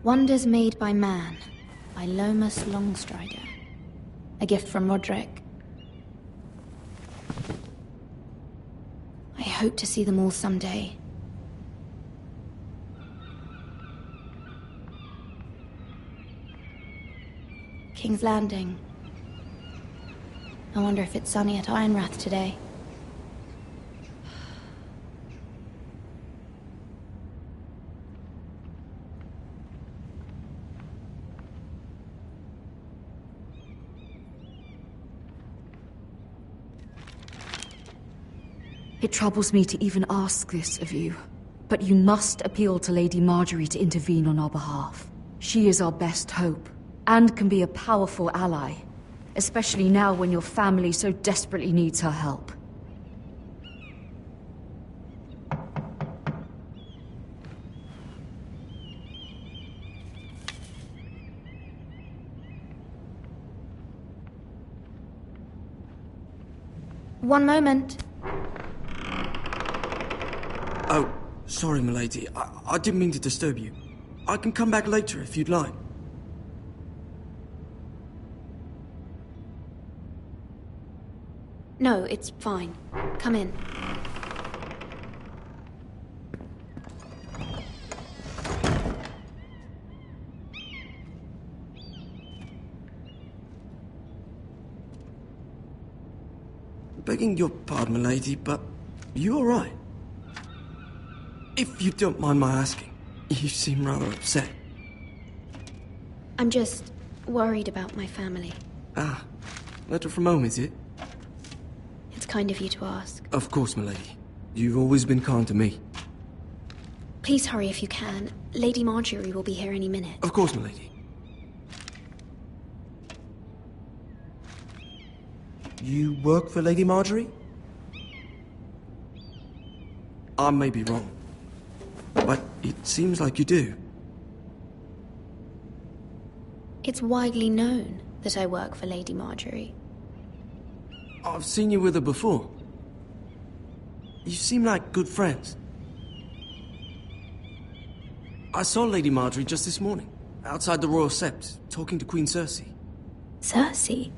Wonders Made by Man, by Lomas Longstrider. A gift from Roderick. I hope to see them all someday. King's Landing. I wonder if it's sunny at Ironrath today. It troubles me to even ask this of you, but you must appeal to Lady Marjorie to intervene on our behalf. She is our best hope, and can be a powerful ally, especially now when your family so desperately needs her help. One moment. Oh, sorry, milady. I didn't mean to disturb you. I can come back later if you'd like. No, it's fine. Come in. Begging your pardon, milady, but you all right? If you don't mind my asking, you seem rather upset. I'm just worried about my family. Ah, letter from home, is it? It's kind of you to ask. Of course, milady. You've always been kind to me. Please hurry if you can. Lady Marjorie will be here any minute. Of course, milady. You work for Lady Marjorie? I may be wrong, but it seems like you do. It's widely known that I work for Lady Marjorie. I've seen you with her before. You seem like good friends. I saw Lady Marjorie just this morning, outside the Royal Sept, talking to Queen Cersei. Cersei?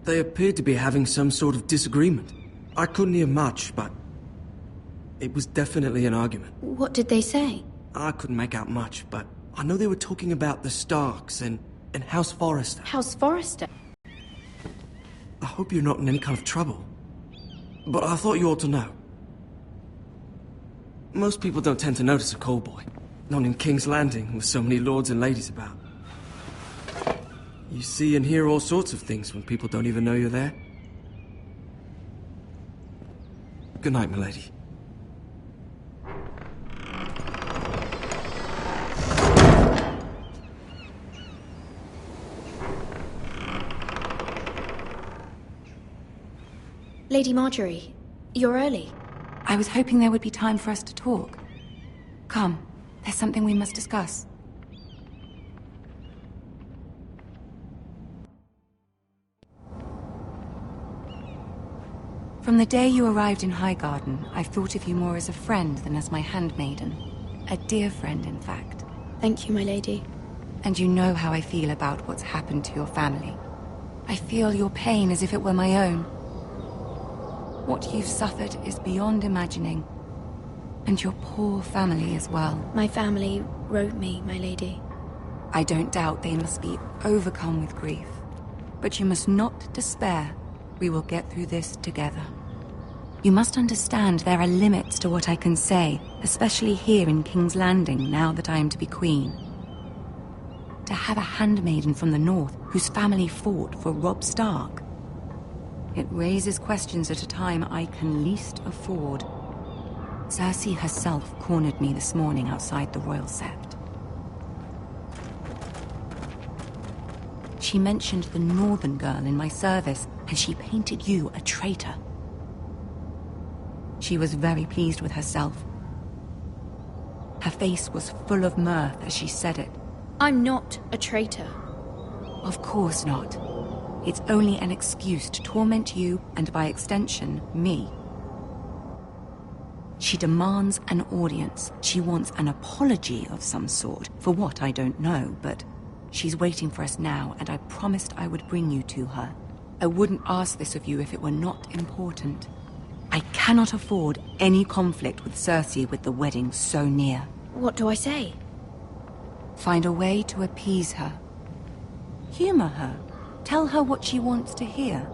They appeared to be having some sort of disagreement. I couldn't hear much, but it was definitely an argument. What did they say? I couldn't make out much, but I know they were talking about the Starks and House Forrester. House Forrester? I hope you're not in any kind of trouble, but I thought you ought to know. Most people don't tend to notice a call boy, not in King's Landing with so many lords and ladies about. You see and hear all sorts of things when people don't even know you're there. Good night, milady. Lady Marjorie, you're early. I was hoping there would be time for us to talk. Come, there's something we must discuss. From the day you arrived in Highgarden, I've thought of you more as a friend than as my handmaiden. A dear friend, in fact. Thank you, my lady. And you know how I feel about what's happened to your family. I feel your pain as if it were my own. What you've suffered is beyond imagining. And your poor family as well. My family wrote me, my lady. I don't doubt they must be overcome with grief. But you must not despair. We will get through this together. You must understand there are limits to what I can say, especially here in King's Landing, now that I am to be queen. To have a handmaiden from the north whose family fought for Robb Stark. It raises questions at a time I can least afford. Cersei herself cornered me this morning outside the Royal Sept. She mentioned the northern girl in my service, and she painted you a traitor. She was very pleased with herself. Her face was full of mirth as she said it. I'm not a traitor. Of course not. It's only an excuse to torment you, and by extension, me. She demands an audience. She wants an apology of some sort. For what, I don't know, but she's waiting for us now, and I promised I would bring you to her. I wouldn't ask this of you if it were not important. I cannot afford any conflict with Cersei with the wedding so near. What do I say? Find a way to appease her. Humor her. Tell her what she wants to hear.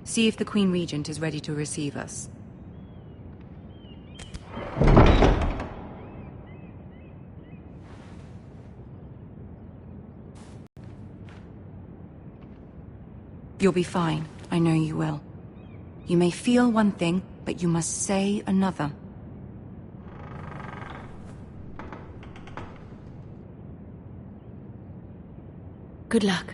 See if the Queen Regent is ready to receive us. You'll be fine. I know you will. You may feel one thing, but you must say another. Good luck.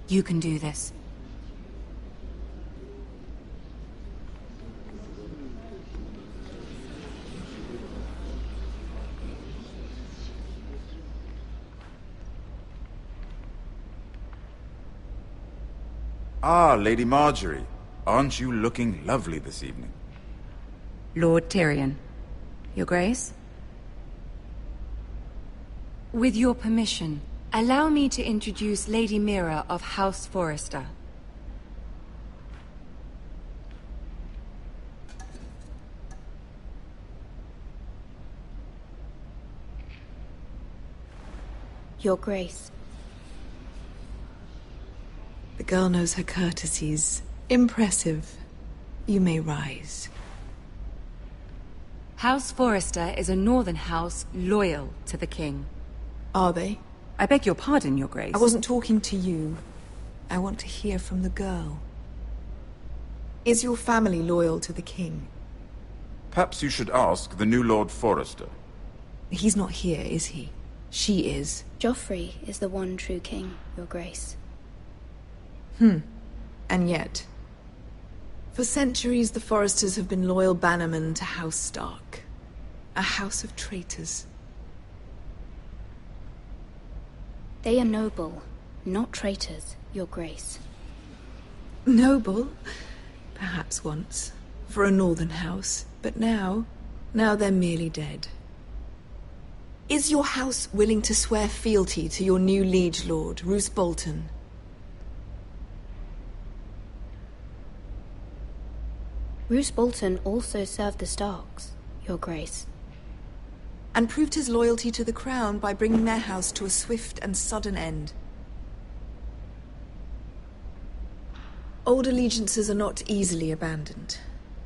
You can do this. Ah, Lady Marjorie. Aren't you looking lovely this evening? Lord Tyrion. Your Grace? With your permission, allow me to introduce Lady Mira of House Forrester. Your Grace. The girl knows her courtesies. Impressive. You may rise. House Forrester is a northern house loyal to the king. Are they? I beg your pardon, Your Grace. I wasn't talking to you. I want to hear from the girl. Is your family loyal to the king? Perhaps you should ask the new Lord Forrester. He's not here, is he? She is. Joffrey is the one true king, Your Grace. And yet, for centuries the Forresters have been loyal bannermen to House Stark. A house of traitors. They are noble, not traitors, Your Grace. Noble? Perhaps once. For a northern house. But now they're merely dead. Is your house willing to swear fealty to your new liege lord, Roose Bolton? Roose Bolton also served the Starks, Your Grace. And proved his loyalty to the crown by bringing their house to a swift and sudden end. Old allegiances are not easily abandoned.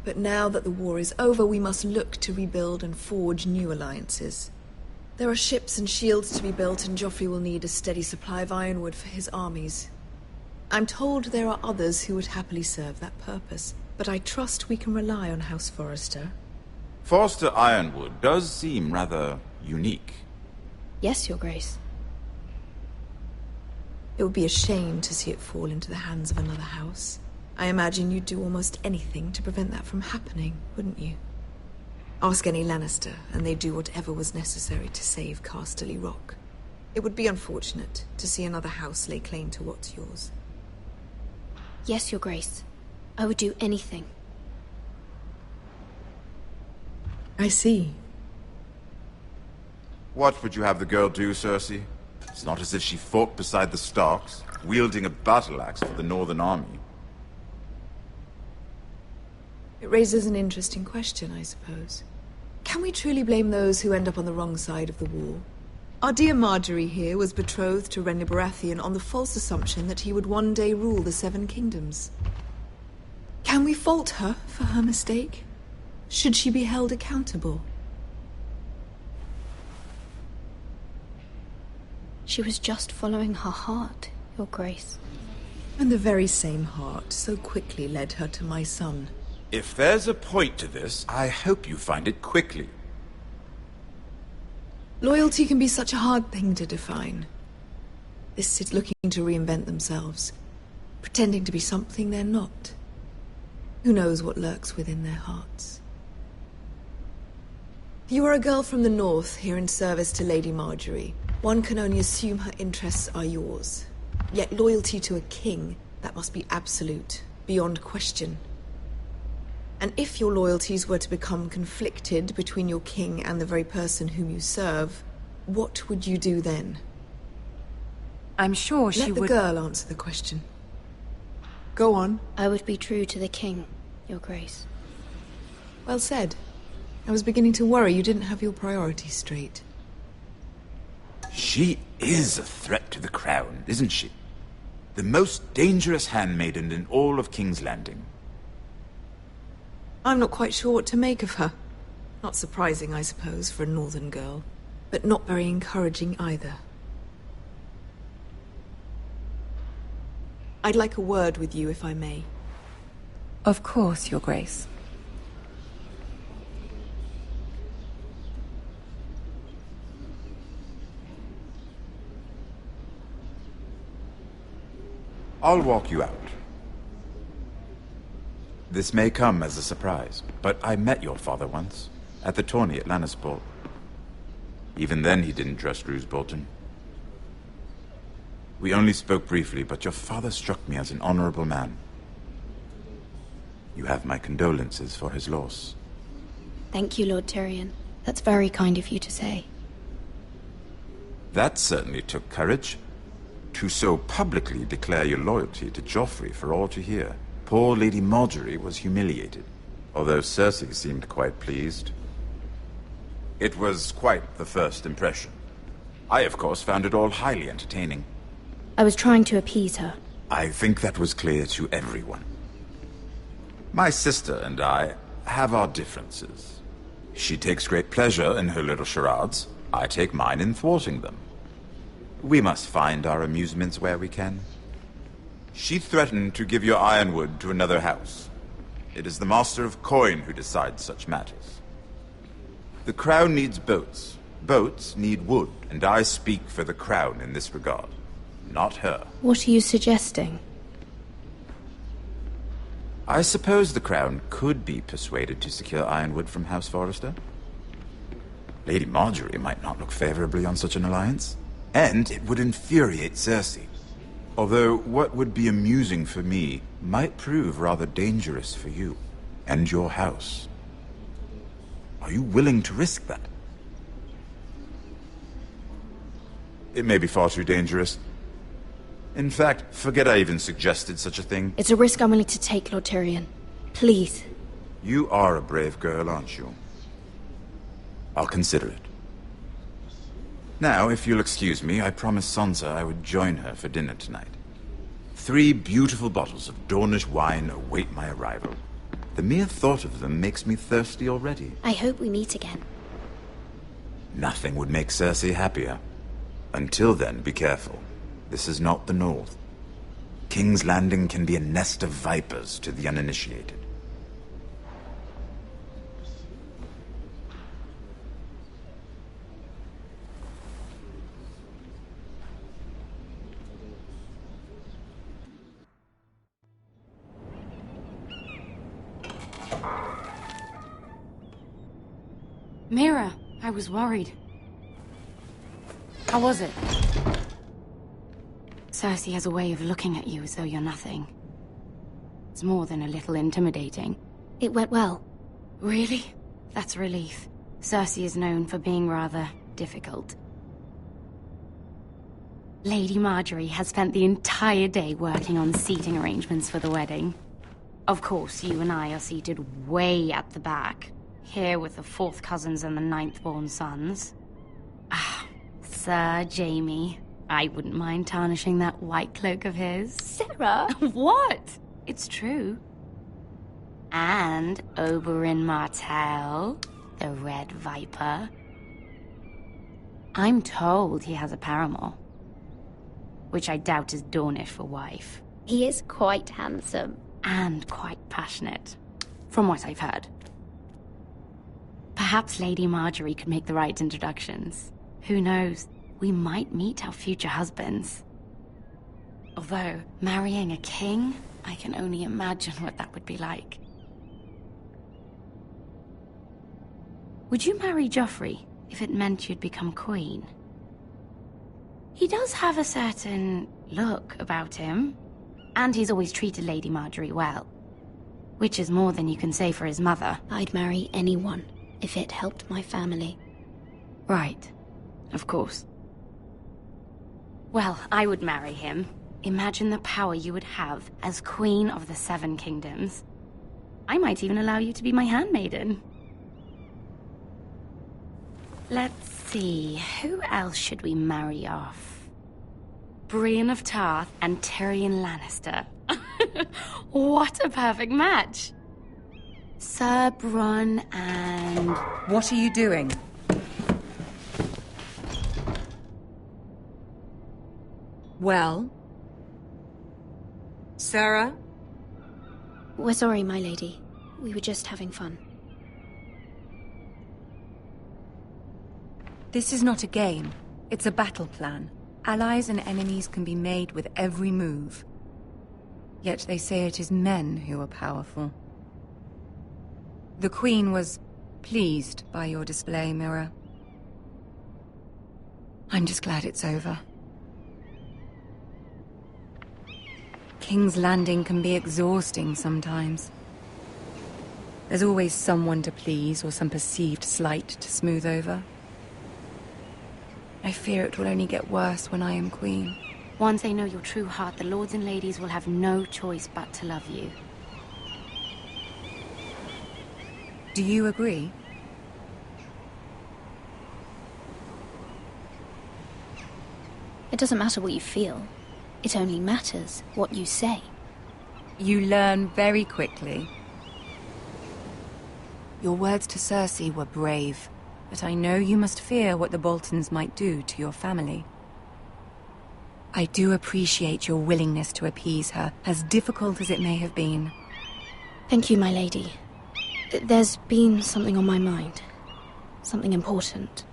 But now that the war is over, we must look to rebuild and forge new alliances. There are ships and shields to be built, and Joffrey will need a steady supply of ironwood for his armies. I'm told there are others who would happily serve that purpose, but I trust we can rely on House Forrester. Forrester Ironwood does seem rather unique. Yes, Your Grace. It would be a shame to see it fall into the hands of another house. I imagine you'd do almost anything to prevent that from happening, wouldn't you? Ask any Lannister, and they'd do whatever was necessary to save Casterly Rock. It would be unfortunate to see another house lay claim to what's yours. Yes, Your Grace. I would do anything. I see. What would you have the girl do, Cersei? It's not as if she fought beside the Starks, wielding a battle axe for the Northern Army. It raises an interesting question, I suppose. Can we truly blame those who end up on the wrong side of the war? Our dear Marjorie here was betrothed to Renly Baratheon on the false assumption that he would one day rule the Seven Kingdoms. Can we fault her for her mistake? Should she be held accountable? She was just following her heart, Your Grace. And the very same heart so quickly led her to my son. If there's a point to this, I hope you find it quickly. Loyalty can be such a hard thing to define. This is looking to reinvent themselves, pretending to be something they're not. Who knows what lurks within their hearts? You are a girl from the north, here in service to Lady Marjorie. One can only assume her interests are yours. Yet loyalty to a king, that must be absolute, beyond question. And if your loyalties were to become conflicted between your king and the very person whom you serve, what would you do then? I'm sure she would... Let the girl answer the question. Go on. I would be true to the king, Your Grace. Well said. I was beginning to worry you didn't have your priorities straight. She is a threat to the crown, isn't she? The most dangerous handmaiden in all of King's Landing. I'm not quite sure what to make of her. Not surprising, I suppose, for a northern girl, but not very encouraging either. I'd like a word with you, if I may. Of course, Your Grace. I'll walk you out. This may come as a surprise, but I met your father once, at the tourney at Lannisport. Even then he didn't trust Roose Bolton. We only spoke briefly, but your father struck me as an honorable man. You have my condolences for his loss. Thank you, Lord Tyrion. That's very kind of you to say. That certainly took courage. To so publicly declare your loyalty to Joffrey for all to hear. Poor Lady Marjorie was humiliated, although Cersei seemed quite pleased. It was quite the first impression. I, of course, found it all highly entertaining. I was trying to appease her. I think that was clear to everyone. My sister and I have our differences. She takes great pleasure in her little charades. I take mine in thwarting them. We must find our amusements where we can. She threatened to give your ironwood to another house. It is the Master of Coin who decides such matters. The Crown needs boats. Boats need wood, and I speak for the Crown in this regard. Not her. What are you suggesting? I suppose the Crown could be persuaded to secure ironwood from House Forrester. Lady Marjorie might not look favorably on such an alliance, and it would infuriate Cersei. Although what would be amusing for me might prove rather dangerous for you and your house. Are you willing to risk that? It may be far too dangerous. In fact, forget I even suggested such a thing. It's a risk I'm willing to take, Lord Tyrion. Please. You are a brave girl, aren't you? I'll consider it. Now, if you'll excuse me, I promised Sansa I would join her for dinner tonight. 3 beautiful bottles of Dornish wine await my arrival. The mere thought of them makes me thirsty already. I hope we meet again. Nothing would make Cersei happier. Until then, be careful. This is not the North. King's Landing can be a nest of vipers to the uninitiated. Mira, I was worried. How was it? Cersei has a way of looking at you as though you're nothing. It's more than a little intimidating. It went well. Really? That's a relief. Cersei is known for being rather difficult. Lady Marjorie has spent the entire day working on seating arrangements for the wedding. Of course, you and I are seated way at the back. Here with the 4th cousins and the 9th-born sons. Ah, Sir Jaime. I wouldn't mind tarnishing that white cloak of his. Sarah! What? It's true. And Oberyn Martell, the Red Viper. I'm told he has a paramour. Which I doubt is Dornish for wife. He is quite handsome. And quite passionate, from what I've heard. Perhaps Lady Marjorie could make the right introductions. Who knows? We might meet our future husbands. Although, marrying a king, I can only imagine what that would be like. Would you marry Joffrey if it meant you'd become queen? He does have a certain look about him, and he's always treated Lady Marjorie well. Which is more than you can say for his mother. I'd marry anyone if it helped my family. Right. Of course. Well, I would marry him. Imagine the power you would have as Queen of the Seven Kingdoms. I might even allow you to be my handmaiden. Let's see, who else should we marry off? Brienne of Tarth and Tyrion Lannister. What a perfect match! Sir Bronn and... What are you doing? Well? Sarah? We're sorry, my lady. We were just having fun. This is not a game. It's a battle plan. Allies and enemies can be made with every move. Yet they say it is men who are powerful. The Queen was pleased by your display, Mira. I'm just glad it's over. King's Landing can be exhausting sometimes. There's always someone to please or some perceived slight to smooth over. I fear it will only get worse when I am queen. Once they know your true heart, the lords and ladies will have no choice but to love you. Do you agree? It doesn't matter what you feel. It only matters what you say. You learn very quickly. Your words to Cersei were brave, but I know you must fear what the Boltons might do to your family. I do appreciate your willingness to appease her, as difficult as it may have been. Thank you, my lady. There's been something on my mind. Something important.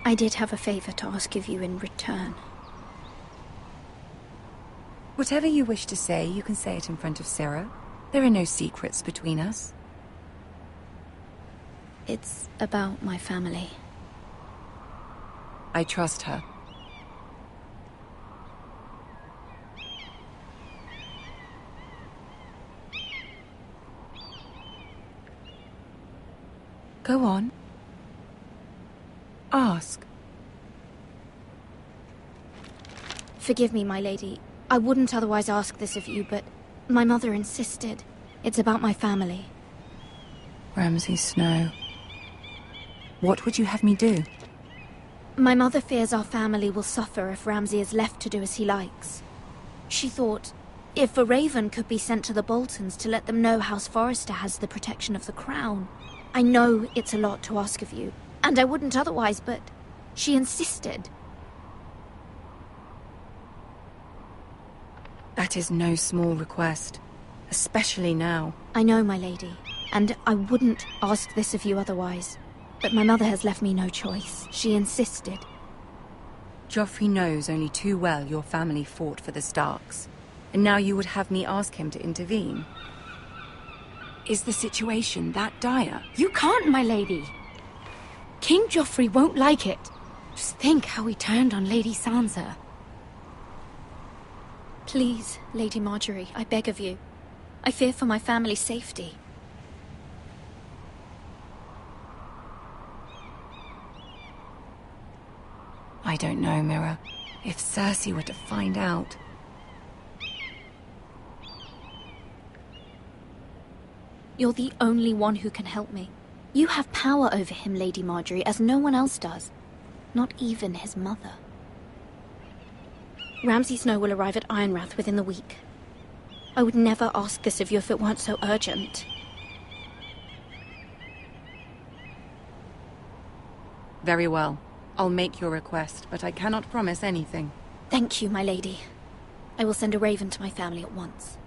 I did have a favor to ask of you in return. Whatever you wish to say, you can say it in front of Sarah. There are no secrets between us. It's about my family. I trust her. Go on. Ask. Forgive me, my lady. I wouldn't otherwise ask this of you, but my mother insisted. It's about my family. Ramsay Snow. What would you have me do? My mother fears our family will suffer if Ramsay is left to do as he likes. She thought, if a raven could be sent to the Boltons to let them know House Forrester has the protection of the crown. I know it's a lot to ask of you, and I wouldn't otherwise, but she insisted. That is no small request, especially now. I know, my lady, and I wouldn't ask this of you otherwise. But my mother has left me no choice. She insisted. Joffrey knows only too well your family fought for the Starks, and now you would have me ask him to intervene. Is the situation that dire? You can't, my lady. King Joffrey won't like it. Just think how he turned on Lady Sansa. Please, Lady Marjorie, I beg of you. I fear for my family's safety. I don't know, Mira. If Cersei were to find out... You're the only one who can help me. You have power over him, Lady Marjorie, as no one else does. Not even his mother. Ramsay Snow will arrive at Ironrath within the week. I would never ask this of you if it weren't so urgent. Very well. I'll make your request, but I cannot promise anything. Thank you, my lady. I will send a raven to my family at once.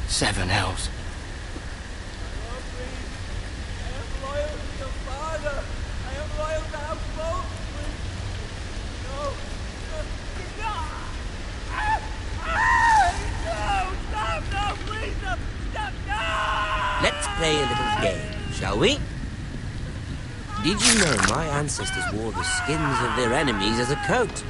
Seven hells. Let's play a little game, shall we? Did you know my ancestors wore the skins of their enemies as a coat?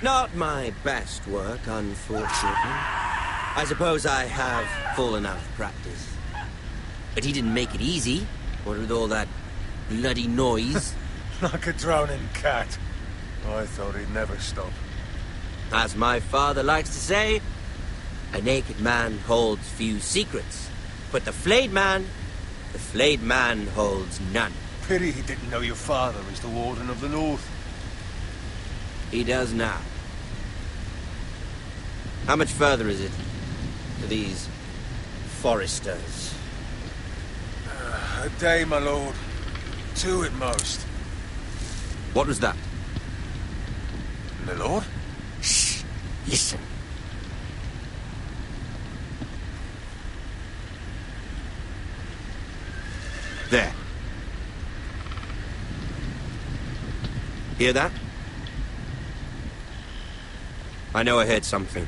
Not my best work, unfortunately. I suppose I have fallen out of practice. But he didn't make it easy, what with all that bloody noise. Like a drowning cat. I thought he'd never stop. As my father likes to say, a naked man holds few secrets. But the flayed man holds none. Pity he didn't know your father is the Warden of the North. He does now. How much further is it to these foresters? A day, my lord. 2 at most. What was that? My lord? Shh! Listen. There. Hear that? I know I heard something.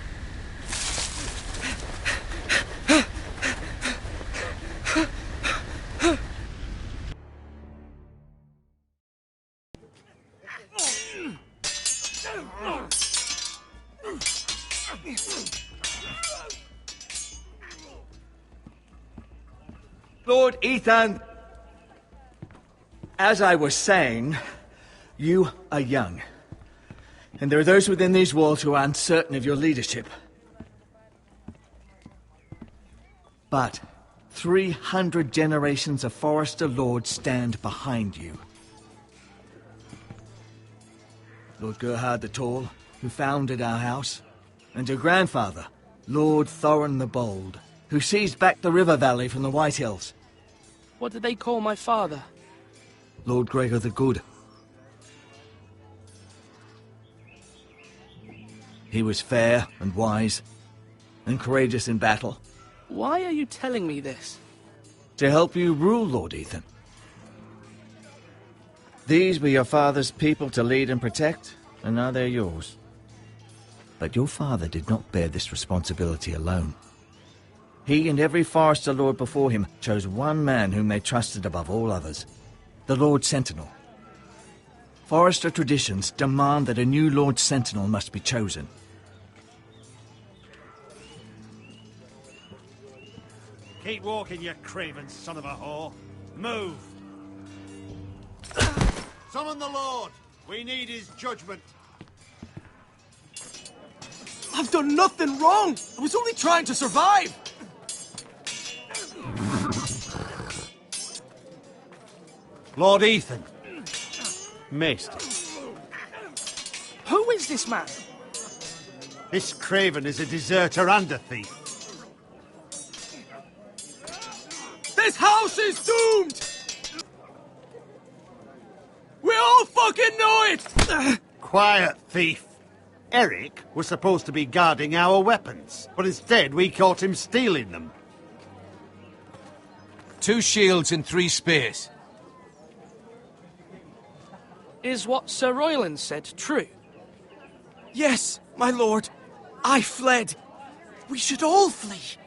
Lord Ethan, as I was saying, you are young. And there are those within these walls who are uncertain of your leadership. But 300 generations of Forester Lords stand behind you. Lord Gerhard the Tall, who founded our house, and your grandfather, Lord Thorin the Bold, who seized back the river valley from the White Hills. What did they call my father? Lord Gregor the Good. He was fair and wise, and courageous in battle. Why are you telling me this? To help you rule, Lord Ethan. These were your father's people to lead and protect, and now they're yours. But your father did not bear this responsibility alone. He and every Forester Lord before him chose one man whom they trusted above all others, the Lord Sentinel. Forester traditions demand that a new Lord Sentinel must be chosen. Keep walking, you craven son of a whore. Move! Summon the Lord! We need his judgment. I've done nothing wrong! I was only trying to survive! Lord Ethan. Maester. Who is this man? This craven is a deserter and a thief. This house is doomed! We all fucking know it! Quiet, thief. Eric was supposed to be guarding our weapons, but instead we caught him stealing them. 2 shields and 3 spears. Is what Sir Royland said true? Yes, my lord. I fled. We should all flee.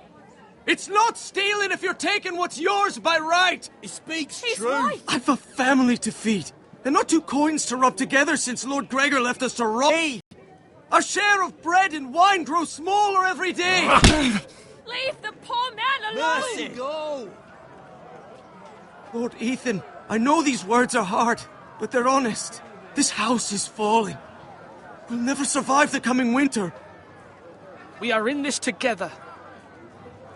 It's not stealing if you're taking what's yours by right. He speaks He's true. right. I've a family to feed, and not 2 coins to rub together since Lord Gregor left us to rot. Hey, our share of bread and wine grows smaller every day. Leave the poor man alone! Mercy, go! Lord Ethan, I know these words are hard, but they're honest. This house is falling. We'll never survive the coming winter. We are in this together.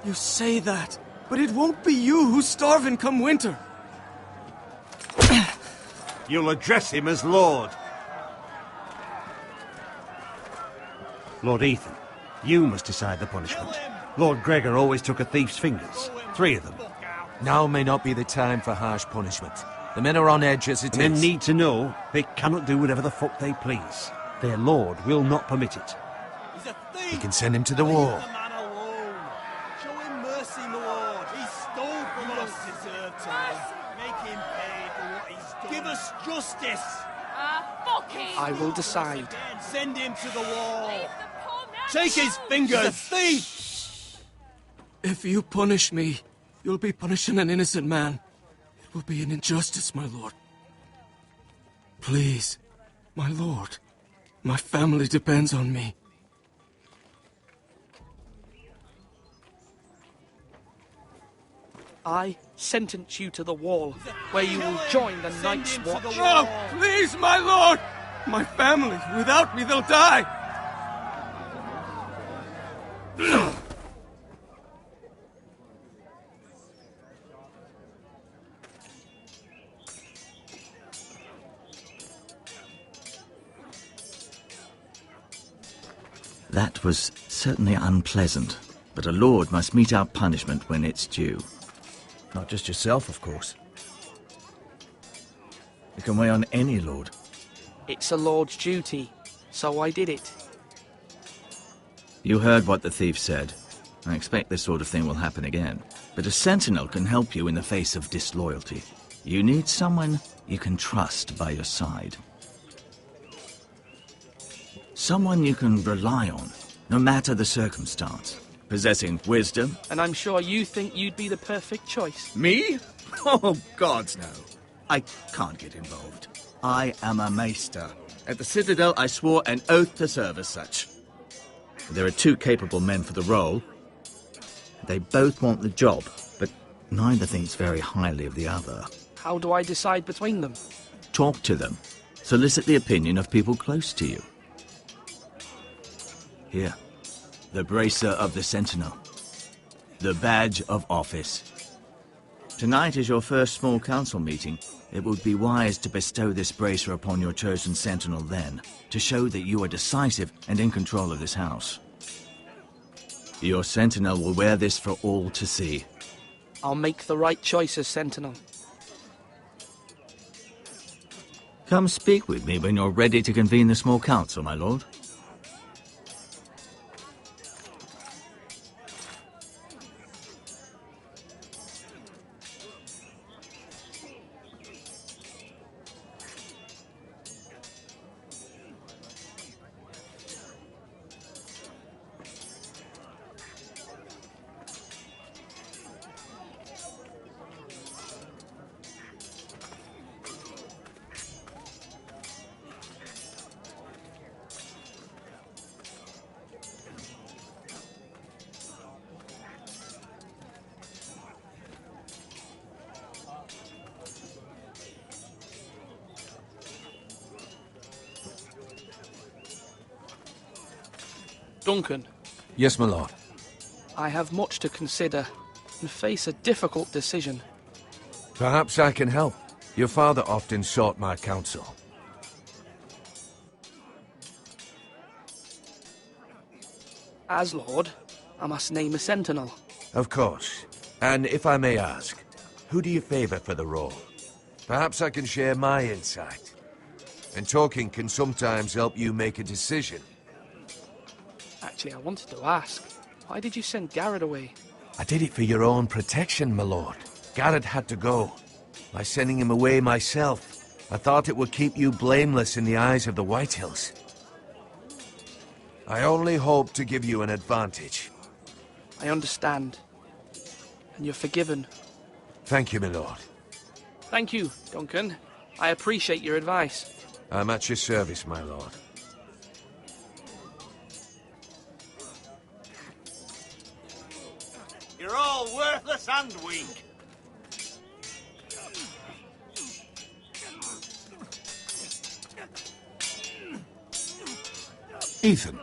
You say that, but it won't be you who's starving come winter. You'll address him as Lord. Lord Ethan, you must decide the punishment. Lord Gregor always took a thief's fingers. 3 of them. Now may not be the time for harsh punishment. The men are on edge as it is. Men need to know they cannot do whatever the fuck they please. Their lord will not permit it. He's a thief! We can send him to the wall. Leave the man alone. Show him mercy, my lord. He stole from us. Deserve to make him pay for what he's done. Give us justice. Fuck him! I will decide. Send him to the wall. Take his fingers. He's a thief! If you punish me, you'll be punishing an innocent man. It will be an injustice, my lord. Please, my lord. My family depends on me. I sentence you to the wall, where you will join the Night's Watch. No, please, my lord! My family, without me, they'll die! That was certainly unpleasant, but a lord must mete out punishment when it's due. Not just yourself, of course. It can weigh on any lord. It's a lord's duty, so I did it. You heard what the thief said. I expect this sort of thing will happen again. But a sentinel can help you in the face of disloyalty. You need someone you can trust by your side. Someone you can rely on, no matter the circumstance. Possessing wisdom. And I'm sure you think you'd be the perfect choice. Me? Oh, gods, no. I can't get involved. I am a maester. At the Citadel, I swore an oath to serve as such. There are two capable men for the role. They both want the job, but neither thinks very highly of the other. How do I decide between them? Talk to them. Solicit the opinion of people close to you. Here. The bracer of the Sentinel. The badge of office. Tonight is your first small council meeting. It would be wise to bestow this bracer upon your chosen Sentinel then, to show that you are decisive and in control of this house. Your Sentinel will wear this for all to see. I'll make the right choice as Sentinel. Come speak with me when you're ready to convene the small council, my lord. Duncan. Yes, my lord. I have much to consider and face a difficult decision. Perhaps I can help. Your father often sought my counsel. As Lord, I must name a Sentinel. Of course. And if I may ask, who do you favor for the role? Perhaps I can share my insight. And talking can sometimes help you make a decision. Actually, I wanted to ask, why did you send Garrett away? I did it for your own protection, my lord. Garrett had to go. By sending him away myself, I thought it would keep you blameless in the eyes of the Whitehills. I only hope to give you an advantage. I understand. And you're forgiven. Thank you, my lord. Thank you, Duncan. I appreciate your advice. I'm at your service, my lord. You're all worthless and weak. Ethan.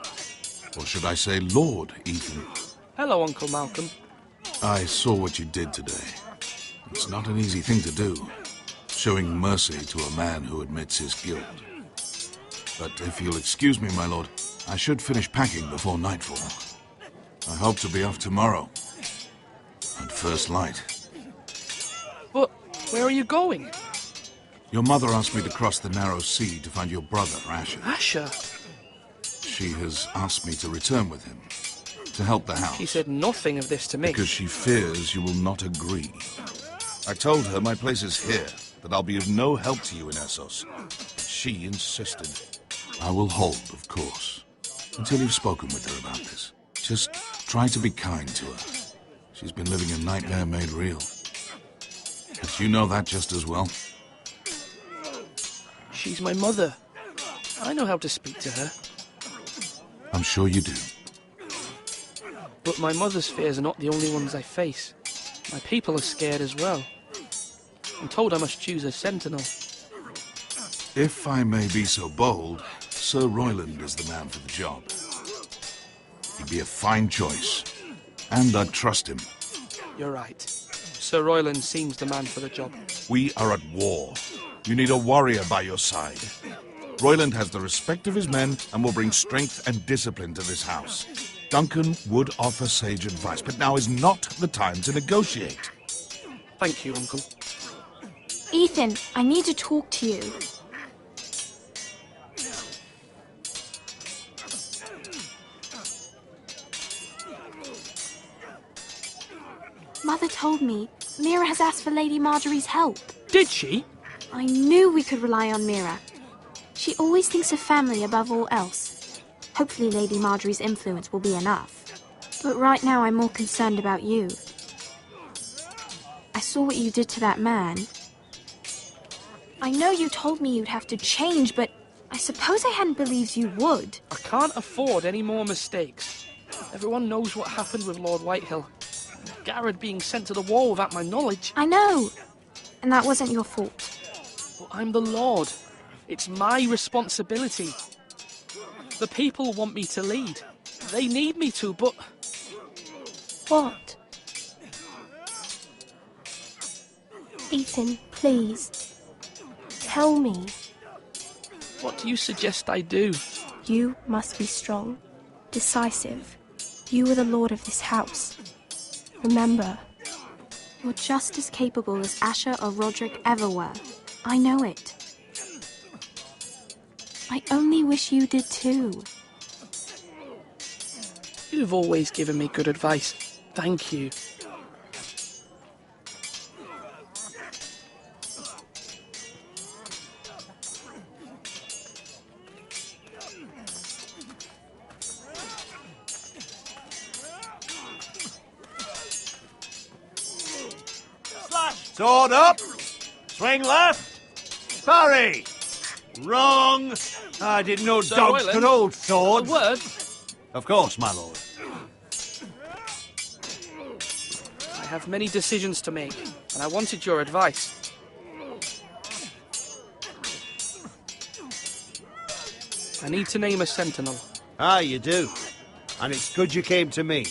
Or should I say Lord Ethan? Hello, Uncle Malcolm. I saw what you did today. It's not an easy thing to do, showing mercy to a man who admits his guilt. But if you'll excuse me, my lord, I should finish packing before nightfall. I hope to be off tomorrow. At first light. But where are you going? Your mother asked me to cross the narrow sea to find your brother, Asher. Asher? She has asked me to return with him, to help the house. She said nothing of this to me. Because she fears you will not agree. I told her my place is here, that I'll be of no help to you in Essos. She insisted. I will hold, of course, until you've spoken with her about this. Just try to be kind to her. She's been living a nightmare made real. But you know that just as well. She's my mother. I know how to speak to her. I'm sure you do. But my mother's fears are not the only ones I face. My people are scared as well. I'm told I must choose a sentinel. If I may be so bold, Sir Royland is the man for the job. He'd be a fine choice, and I'd trust him. You're right. Sir Royland seems the man for the job. We are at war. You need a warrior by your side. Royland has the respect of his men and will bring strength and discipline to this house. Duncan would offer sage advice, but now is not the time to negotiate. Thank you, Uncle. Ethan, I need to talk to you. Mother told me Mira has asked for Lady Marjorie's help. Did she? I knew we could rely on Mira. She always thinks of family above all else. Hopefully Lady Marjorie's influence will be enough. But right now I'm more concerned about you. I saw what you did to that man. I know you told me you'd have to change, but I suppose I hadn't believed you would. I can't afford any more mistakes. Everyone knows what happened with Lord Whitehill. Garrett being sent to the wall without my knowledge. I know. And that wasn't your fault. But I'm the Lord. It's my responsibility. The people want me to lead. They need me to, but... What? Ethan, please. Tell me. What do you suggest I do? You must be strong, decisive. You are the lord of this house. Remember, you're just as capable as Asher or Roderick ever were. I know it. I only wish you did too. You've always given me good advice. Thank you. Sword up! Swing left! Parry! Wrong! I didn't know Sir dogs Royland, could hold swords. A word? Of course, my lord. I have many decisions to make, and I wanted your advice. I need to name a sentinel. Ah, you do. And it's good you came to me.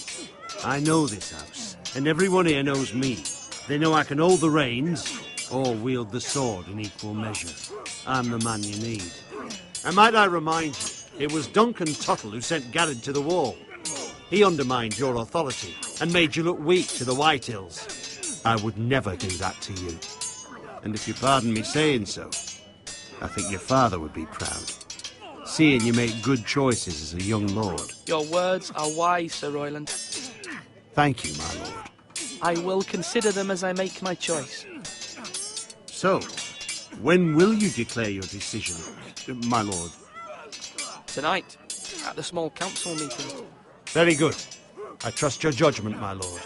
I know this house, and everyone here knows me. They know I can hold the reins, or wield the sword in equal measure. I'm the man you need. And might I remind you, it was Duncan Tuttle who sent Garrett to the wall. He undermined your authority, and made you look weak to the Whitehills. I would never do that to you. And if you pardon me saying so, I think your father would be proud. Seeing you make good choices as a young lord. Your words are wise, Sir Royland. Thank you, my lord. I will consider them as I make my choice. So, when will you declare your decision, my lord? Tonight, at the small council meeting. Very good. I trust your judgment, my lord.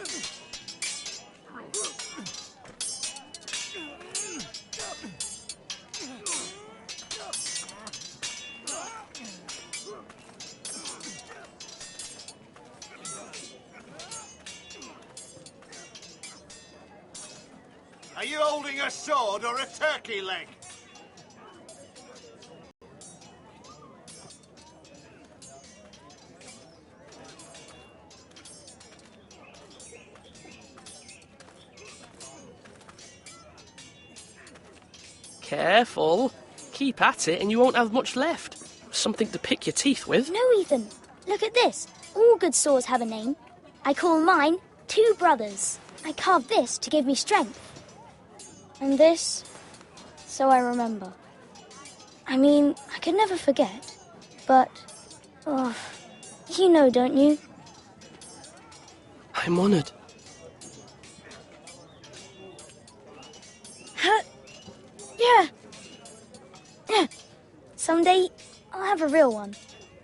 Are you holding a sword or a turkey leg? Careful. Keep at it and you won't have much left. Something to pick your teeth with. No, Ethan. Look at this. All good swords have a name. I call mine Two Brothers. I carved this to give me strength. And this, so I remember. I mean, I could never forget, but... Oh, you know, don't you? I'm honored. Huh? Yeah. Yeah. Someday, I'll have a real one.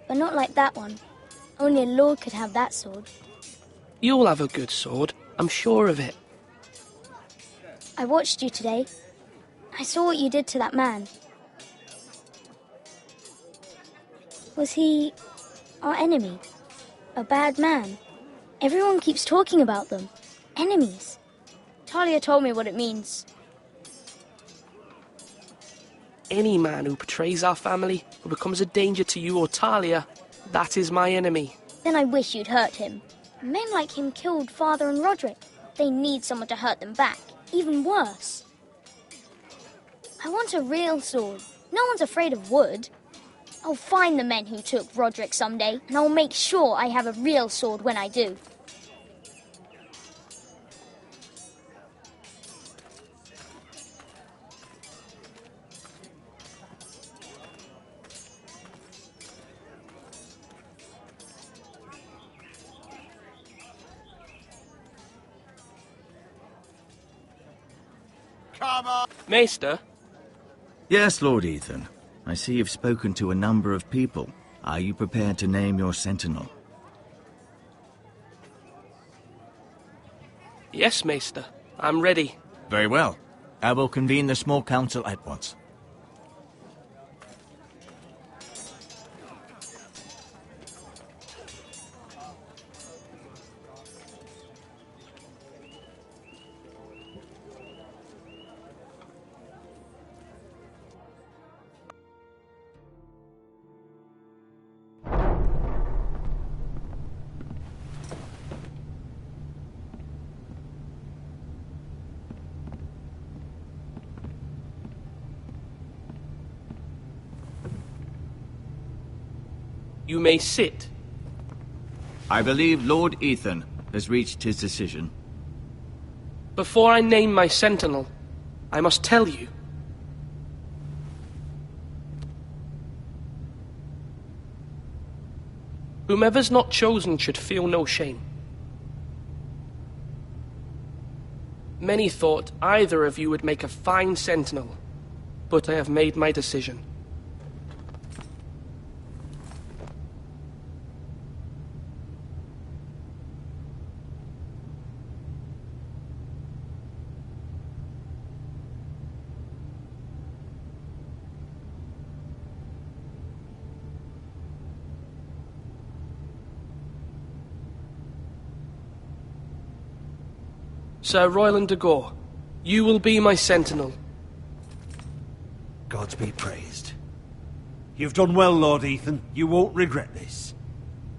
But not like that one. Only a lord could have that sword. You'll have a good sword. I'm sure of it. I watched you today. I saw what you did to that man. Was he our enemy? A bad man? Everyone keeps talking about them. Enemies. Talia told me what it means. Any man who betrays our family, who becomes a danger to you or Talia, that is my enemy. Then I wish you'd hurt him. Men like him killed Father and Roderick. They need someone to hurt them back. Even worse. I want a real sword. No one's afraid of wood. I'll find the men who took Roderick someday, and I'll make sure I have a real sword when I do. Come on! Maester? Yes, Lord Ethan. I see you've spoken to a number of people. Are you prepared to name your sentinel? Yes, Maester. I'm ready. Very well. I will convene the small council at once. You may sit. I believe Lord Ethan has reached his decision. Before I name my sentinel, I must tell you. Whomever's not chosen should feel no shame. Many thought either of you would make a fine sentinel, but I have made my decision. Sir Royland de Gore, you will be my sentinel. Gods be praised. You've done well, Lord Ethan. You won't regret this.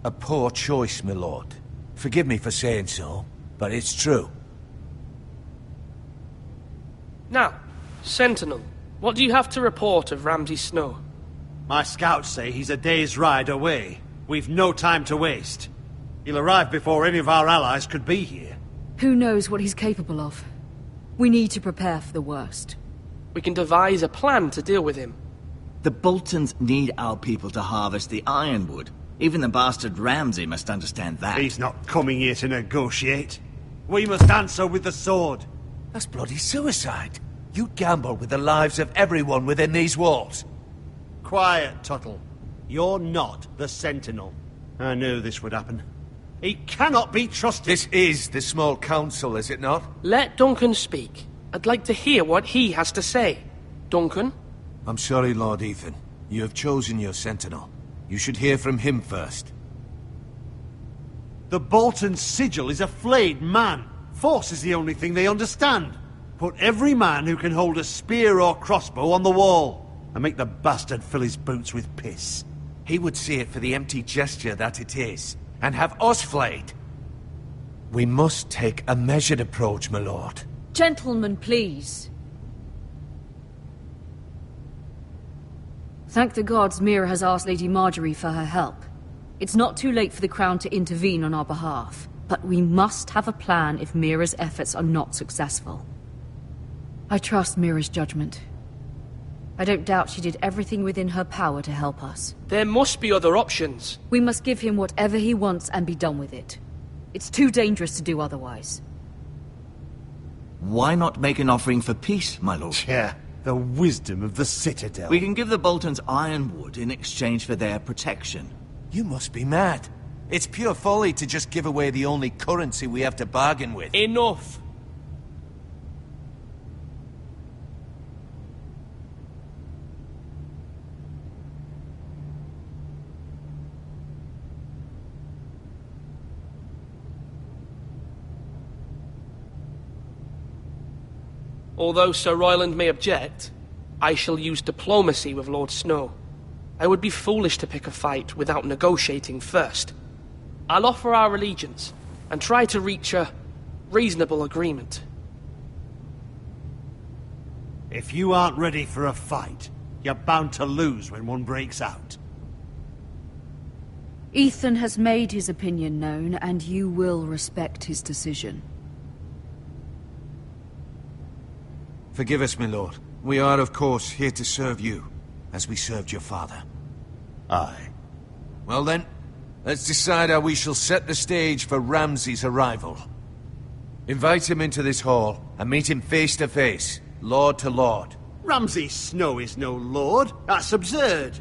A poor choice, my lord. Forgive me for saying so, but it's true. Now, sentinel, what do you have to report of Ramsay Snow? My scouts say he's a day's ride away. We've no time to waste. He'll arrive before any of our allies could be here. Who knows what he's capable of? We need to prepare for the worst. We can devise a plan to deal with him. The Boltons need our people to harvest the ironwood. Even the bastard Ramsay must understand that. He's not coming here to negotiate. We must answer with the sword. That's bloody suicide. You gamble with the lives of everyone within these walls. Quiet, Tuttle. You're not the Sentinel. I knew this would happen. He cannot be trusted. This is the small council, is it not? Let Duncan speak. I'd like to hear what he has to say. Duncan? I'm sorry, Lord Ethan. You have chosen your sentinel. You should hear from him first. The Bolton sigil is a flayed man. Force is the only thing they understand. Put every man who can hold a spear or crossbow on the wall, and make the bastard fill his boots with piss. He would see it for the empty gesture that it is, and have us flayed. We must take a measured approach, my lord. Gentlemen, please. Thank the gods Mira has asked Lady Marjorie for her help. It's not too late for the Crown to intervene on our behalf, but we must have a plan if Mira's efforts are not successful. I trust Mira's judgment. I don't doubt she did everything within her power to help us. There must be other options. We must give him whatever he wants and be done with it. It's too dangerous to do otherwise. Why not make an offering for peace, my lord? Yeah, the wisdom of the Citadel. We can give the Boltons ironwood in exchange for their protection. You must be mad. It's pure folly to just give away the only currency we have to bargain with. Enough! Although Sir Royland may object, I shall use diplomacy with Lord Snow. I would be foolish to pick a fight without negotiating first. I'll offer our allegiance, and try to reach a reasonable agreement. If you aren't ready for a fight, you're bound to lose when one breaks out. Ethan has made his opinion known, and you will respect his decision. Forgive us, my lord. We are, of course, here to serve you, as we served your father. Aye. Well then, let's decide how we shall set the stage for Ramsay's arrival. Invite him into this hall, and meet him face to face, lord to lord. Ramsay Snow is no lord. That's absurd.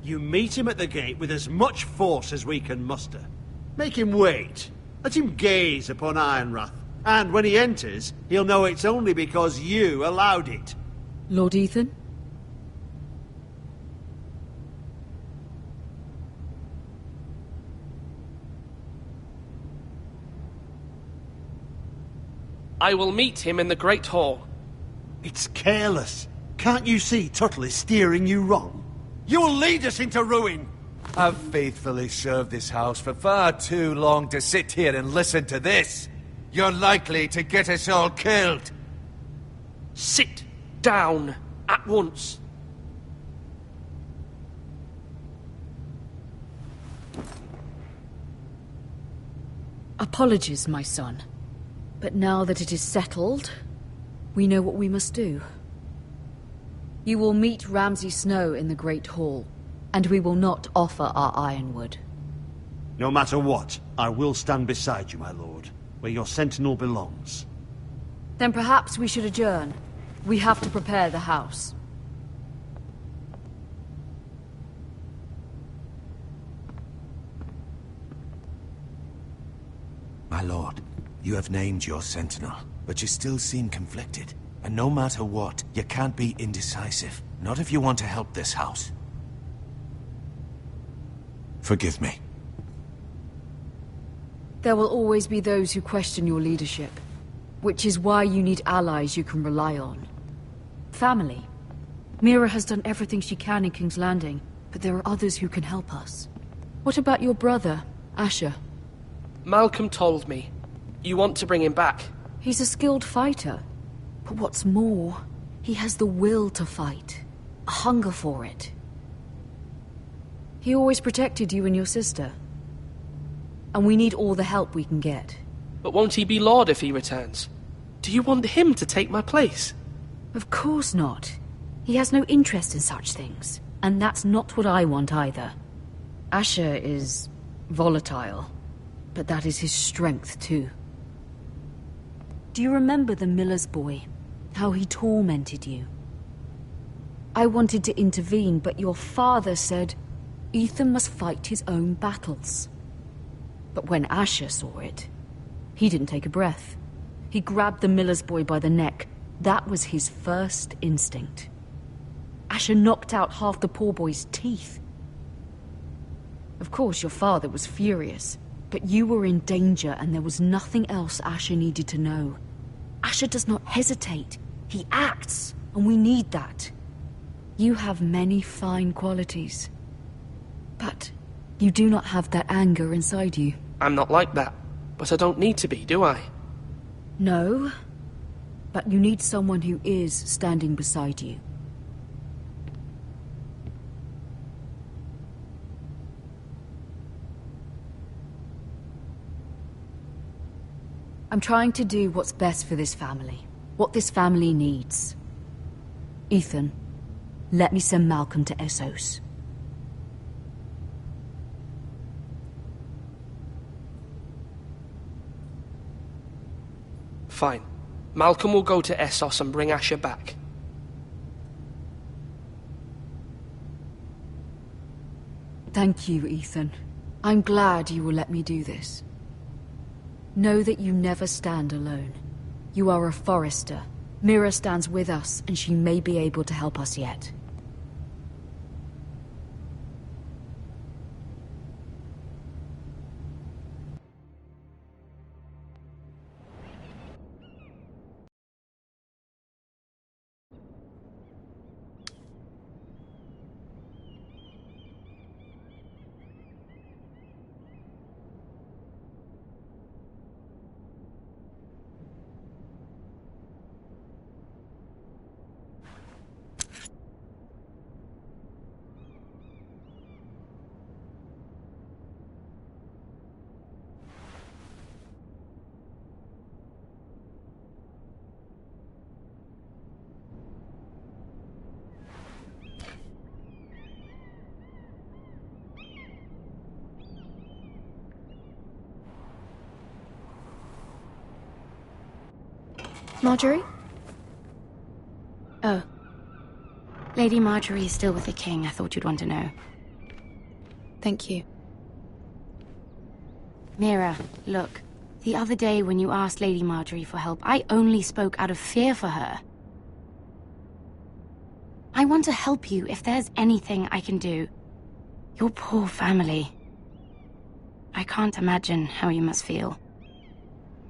You meet him at the gate with as much force as we can muster. Make him wait. Let him gaze upon Ironrath. And when he enters, he'll know it's only because you allowed it. Lord Ethan? I will meet him in the Great Hall. It's careless. Can't you see Tuttle is steering you wrong? You'll lead us into ruin! I've faithfully served this house for far too long to sit here and listen to this. You're likely to get us all killed. Sit down at once. Apologies, my son. But now that it is settled, we know what we must do. You will meet Ramsay Snow in the Great Hall, and we will not offer our ironwood. No matter what, I will stand beside you, my lord, where your sentinel belongs. Then perhaps we should adjourn. We have to prepare the house. My lord, you have named your sentinel, but you still seem conflicted. And no matter what, you can't be indecisive. Not if you want to help this house. Forgive me. There will always be those who question your leadership, which is why you need allies you can rely on. Family. Mira has done everything she can in King's Landing, but there are others who can help us. What about your brother, Asher? Malcolm told me. You want to bring him back? He's a skilled fighter. But what's more, he has the will to fight. A hunger for it. He always protected you and your sister. And we need all the help we can get. But won't he be Lord if he returns? Do you want him to take my place? Of course not. He has no interest in such things. And that's not what I want either. Asher is volatile. But that is his strength too. Do you remember the miller's boy? How he tormented you? I wanted to intervene, but your father said Ethan must fight his own battles. But when Asher saw it, he didn't take a breath. He grabbed the miller's boy by the neck. That was his first instinct. Asher knocked out half the poor boy's teeth. Of course, your father was furious, but you were in danger and there was nothing else Asher needed to know. Asher does not hesitate. He acts, and we need that. You have many fine qualities. But you do not have that anger inside you. I'm not like that, but I don't need to be, do I? No, but you need someone who is standing beside you. I'm trying to do what's best for this family. what this family needs. Ethan, let me send Malcolm to Essos. Fine. Malcolm will go to Essos and bring Asher back. Thank you, Ethan. I'm glad you will let me do this. Know that you never stand alone. You are a Forrester. Mira stands with us, and she may be able to help us yet. Marjorie? Oh. Lady Marjorie is still with the king. I thought you'd want to know. Thank you. Mira, look. The other day when you asked Lady Marjorie for help, I only spoke out of fear for her. I want to help you if there's anything I can do. Your poor family. I can't imagine how you must feel.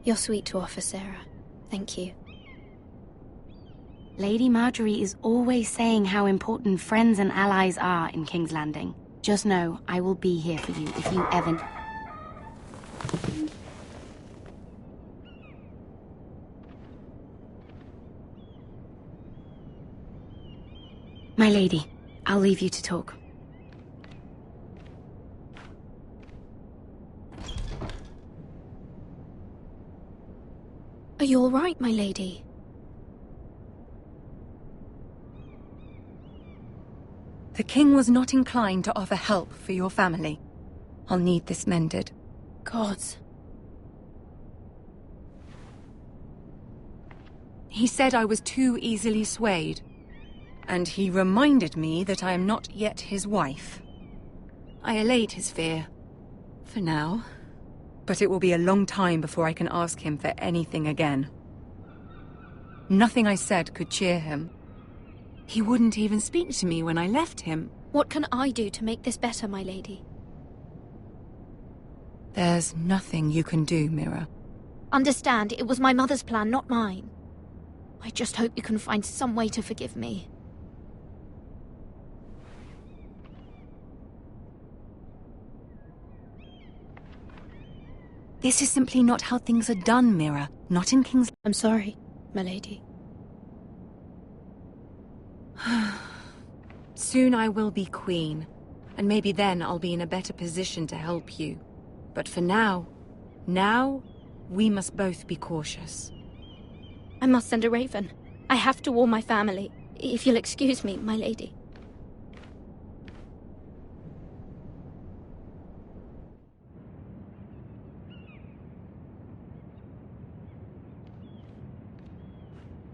You're sweet to offer, Sarah. Thank you. Lady Marjorie is always saying how important friends and allies are in King's Landing. Just know, I will be here for you if you ever... My lady, I'll leave you to talk. Are you all right, my lady? The king was not inclined to offer help for your family. I'll need this mended. Gods. He said I was too easily swayed. And he reminded me that I am not yet his wife. I allayed his fear. For now. But it will be a long time before I can ask him for anything again. Nothing I said could cheer him. He wouldn't even speak to me when I left him. What can I do to make this better, my lady? There's nothing you can do, Mira. Understand, it was my mother's plan, not mine. I just hope you can find some way to forgive me. This is simply not how things are done, Mira. Not in King's... I'm sorry, my lady. Soon I will be queen, and maybe then I'll be in a better position to help you. But for now, we must both be cautious. I must send a raven. I have to warn my family. If you'll excuse me, my lady.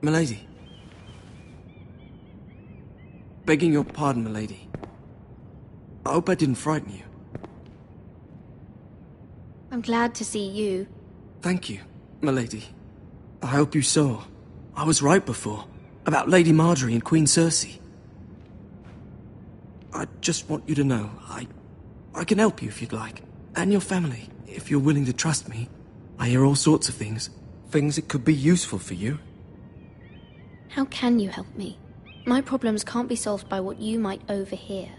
Milady. Begging your pardon, milady. I hope I didn't frighten you. I'm glad to see you. Thank you, milady. I hope you saw. I was right before. About Lady Marjorie and Queen Cersei. I just want you to know, I can help you if you'd like. And your family, if you're willing to trust me. I hear all sorts of things. Things that could be useful for you. How can you help me? My problems can't be solved by what you might overhear.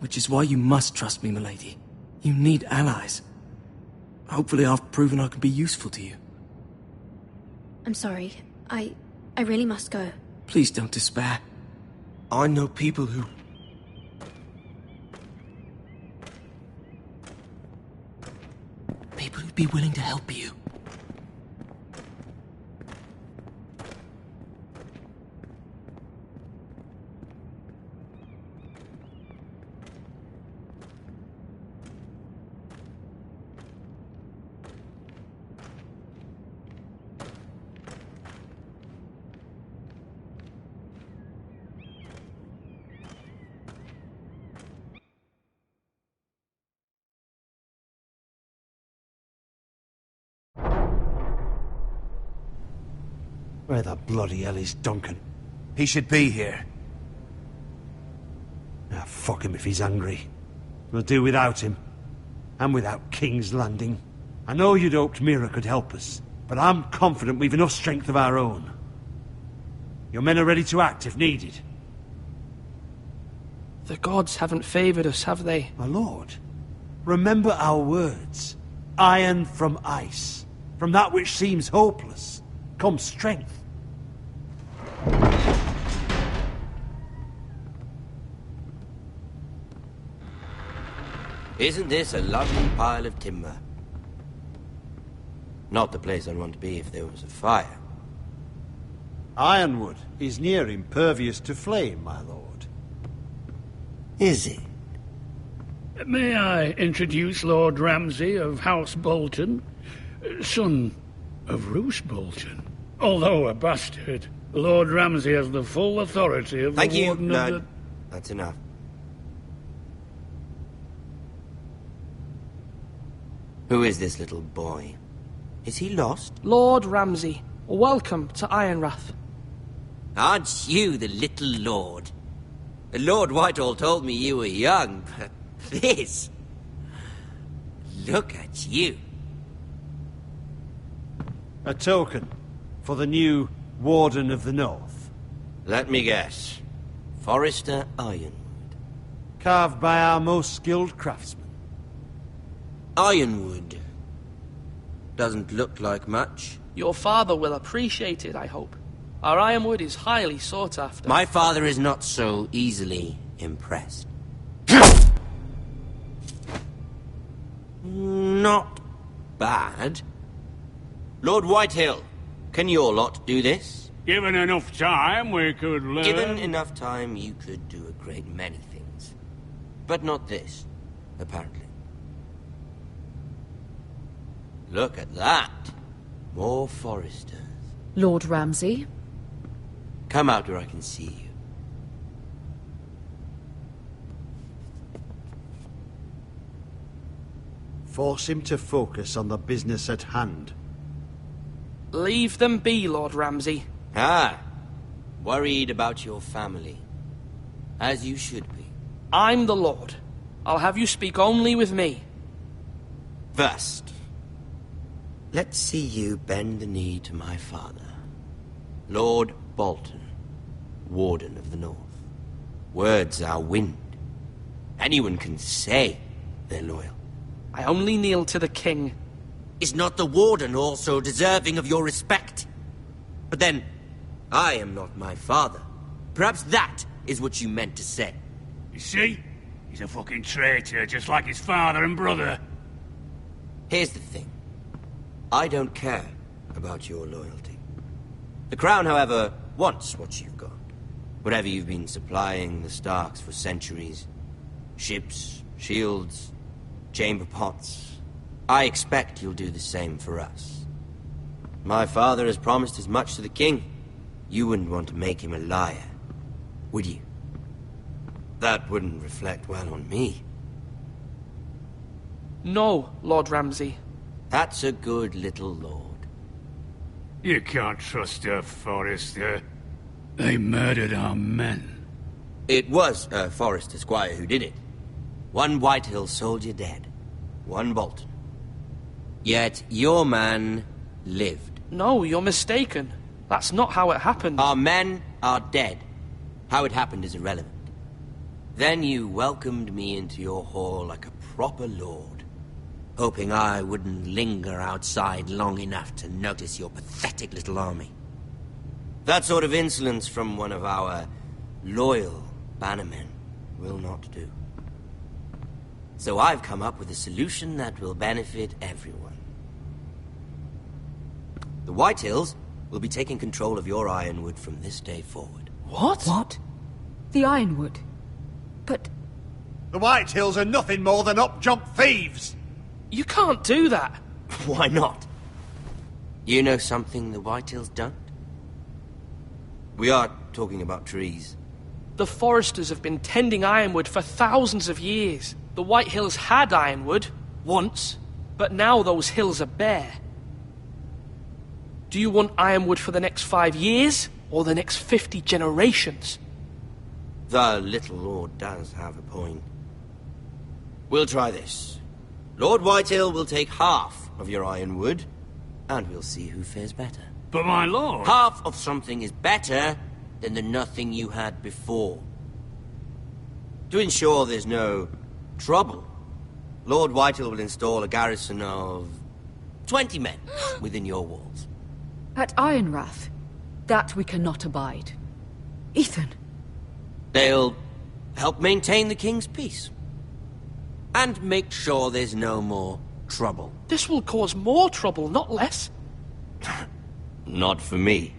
Which is why you must trust me, milady. You need allies. Hopefully I've proven I can be useful to you. I'm sorry. I really must go. Please don't despair. I know people who... People who'd be willing to help you. Where the bloody hell is Duncan? He should be here. Ah, fuck him if he's angry. We'll do without him. And without King's Landing. I know you'd hoped Mira could help us, but I'm confident we've enough strength of our own. Your men are ready to act if needed. The gods haven't favoured us, have they? My lord, remember our words. Iron from ice. From that which seems hopeless comes strength. Isn't this a lovely pile of timber? Not the place I'd want to be if there was a fire. Ironwood is near impervious to flame, my lord. Is it? May I introduce Lord Ramsay of House Bolton, son of Roose Bolton? Although a bastard, Lord Ramsay has the full authority of Thank the you, Warden Lord. of the... That's enough. Who is this little boy? Is he lost? Lord Ramsay, welcome to Ironrath. Aren't you the little lord? Lord Whitehall told me you were young, but this... Look at you. A token for the new Warden of the North. Let me guess. Forrester Ironwood. Carved by our most skilled craftsmen. Ironwood. Doesn't look like much. Your father will appreciate it, I hope. Our ironwood is highly sought after. My father is not so easily impressed. Not bad. Lord Whitehill, can your lot do this? Given enough time, we could learn... Given enough time, you could do a great many things. But not this, apparently. Look at that. More Foresters. Lord Ramsay? Come out where I can see you. Force him to focus on the business at hand. Leave them be, Lord Ramsay. Ah, worried about your family. As you should be. I'm the Lord. I'll have you speak only with me. First, let's see you bend the knee to my father, Lord Bolton, Warden of the North. Words are wind. Anyone can say they're loyal. I only kneel to the king. Is not the Warden also deserving of your respect? But then, I am not my father. Perhaps that is what you meant to say. You see? He's a fucking traitor, just like his father and brother. Here's the thing. I don't care about your loyalty. The Crown, however, wants what you've got. Whatever you've been supplying the Starks for centuries. Ships, shields, chamber pots. I expect you'll do the same for us. My father has promised as much to the king. You wouldn't want to make him a liar, would you? That wouldn't reflect well on me. No, Lord Ramsay. That's a good little lord. You can't trust her, Forrester. They murdered our men. It was a Forrester squire who did it. One Whitehill soldier dead. One Bolton. Yet your man lived. No, you're mistaken. That's not how it happened. Our men are dead. How it happened is irrelevant. Then you welcomed me into your hall like a proper lord, hoping I wouldn't linger outside long enough to notice your pathetic little army. That sort of insolence from one of our loyal bannermen will not do. So I've come up with a solution that will benefit everyone. The Whitehills will be taking control of your ironwood from this day forward. What? What? The Ironwood? But... The Whitehills are nothing more than up-jump thieves! You can't do that! Why not? You know something the Whitehills don't? We are talking about trees. The Foresters have been tending ironwood for thousands of years. The Whitehills had ironwood, once, but now those hills are bare. Do you want Ironwood for the next 5 years, or the next 50 generations? The little lord does have a point. We'll try this. Lord Whitehill will take half of your ironwood, and we'll see who fares better. But my lord... Half of something is better than the nothing you had before. To ensure there's no trouble, Lord Whitehill will install a garrison of 20 men within your walls. At Ironrath, that we cannot abide. Ethan. They'll help maintain the king's peace. And make sure there's no more trouble. This will cause more trouble, not less. Not for me.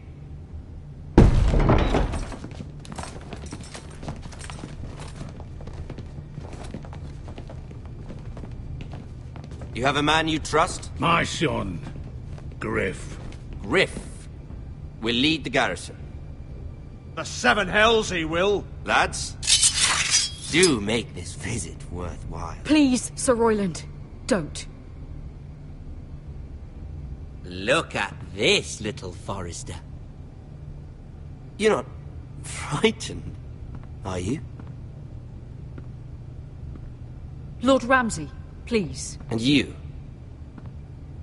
You have a man you trust? My son, Griff. Griff will lead the garrison. The seven hells he will. Lads, do make this visit worthwhile. Please, Sir Royland, don't. Look at this, little Forester. You're not frightened, are you? Lord Ramsay, please. And you?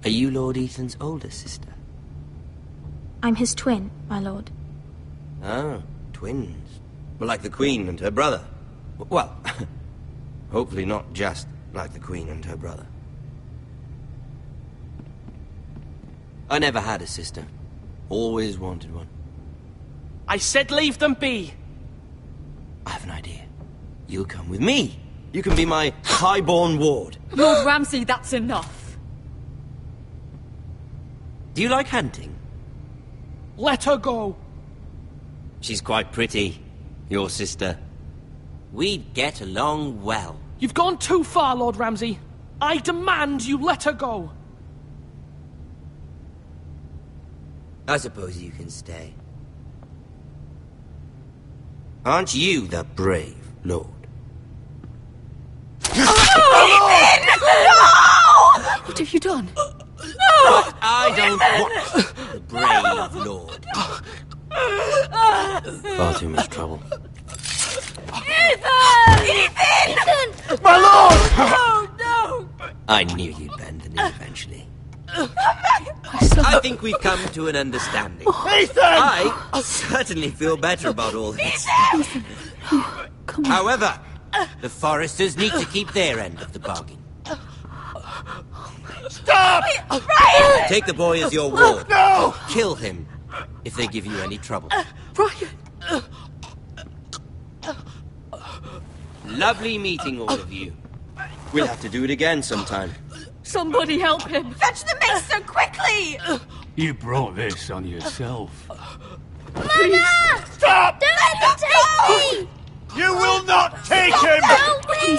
Are you Lord Ethan's older sister? I'm his twin, my lord. Oh, twins. Well, like the Queen and her brother. Well, hopefully not just like the Queen and her brother. I never had a sister. Always wanted one. I said leave them be. I have an idea. You'll come with me. You can be my highborn ward. Lord Ramsay, that's enough. Do you like hunting? Let her go. She's quite pretty, your sister. We'd get along well. You've gone too far, Lord Ramsay. I demand you let her go. I suppose you can stay. Aren't you the brave lord? Ethan! No! What have you done? But I don't want the brave lord. Far too much trouble. Ethan! Ethan! My lord! No, no! I knew you'd bend the knee eventually. I think we've come to an understanding. Ethan! I certainly feel better about all this. Ethan! Oh, come on. However, the Foresters need to keep their end of the bargain. Stop! Ryan! Take the boy as your ward. No! Kill him if they give you any trouble. Ryan! Lovely meeting all of you. We'll have to do it again sometime. Somebody help him! Fetch the mixer quickly! You brought this on yourself. Mama! Stop! Don't let them take me! You will not take him! Help me!